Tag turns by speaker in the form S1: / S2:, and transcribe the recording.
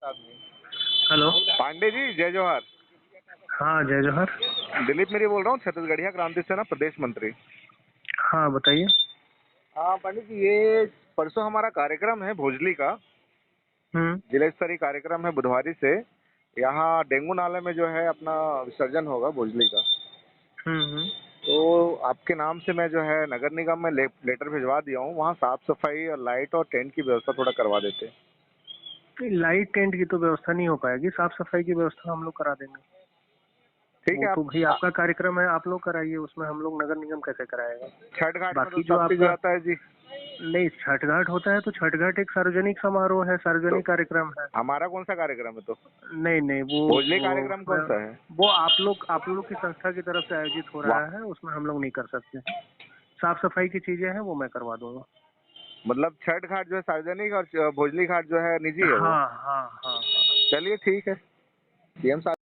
S1: Hello.
S2: Pandey ji, जय जवाहर।
S1: हाँ, जय जवाहर।
S2: दिलीप मेरी बोल रहा हूँ, छत्तीसगढ़िया क्रांति सेना प्रदेश मंत्री।
S1: हाँ, बताइए।
S2: हाँ पंडित जी, ये परसों हमारा कार्यक्रम है भोजली का,
S1: हम्म।
S2: जिला स्तरीय कार्यक्रम है बुधवारी से। यहाँ डेंगू नाले में जो है अपना विसर्जन होगा भोजली का।
S1: हम्म।
S2: तो आपके नाम से मैं जो है नगर निगम में लेटर भिजवा दिया हूँ, वहाँ साफ सफाई और लाइट और टेंट की व्यवस्था थोड़ा करवा देते।
S1: लाइट टेंट की तो व्यवस्था नहीं हो पाएगी, साफ सफाई की व्यवस्था हम लोग करा देंगे।
S2: ठीक
S1: वो
S2: है।
S1: तो भाई
S2: आप
S1: आपका कार्यक्रम है, आप लोग कराइए, उसमें हम लोग नगर निगम कैसे कराएगा।
S2: छठ घाट में तो
S1: बाकी जो
S2: सब चीज
S1: आपका
S2: रहता है जी।
S1: नहीं, छठ घाट होता है तो छठ घाट एक सार्वजनिक समारोह है,
S2: तो
S1: सार्वजनिक कार्यक्रम है।
S2: हमारा कौन सा कार्यक्रम है तो?
S1: नहीं नहीं, वो
S2: भोजली
S1: वो
S2: कार्यक्रम
S1: उसमें
S2: कौन सा है?
S1: वो आप लोग की संस्था की तरफ से आयोजित हो
S2: वाह,
S1: रहा है, उसमें हम लोग नहीं कर सकते। साफ सफाई की चीजें हैं, वो मैं करवा दूंगा।
S2: मतलब छठ घाट जो है सार्वजनिक और भोजली घाट जो है निजी है वो।
S1: हाँ हाँ हाँ हाँ।
S2: चलिए ठीक है। सीएम साहब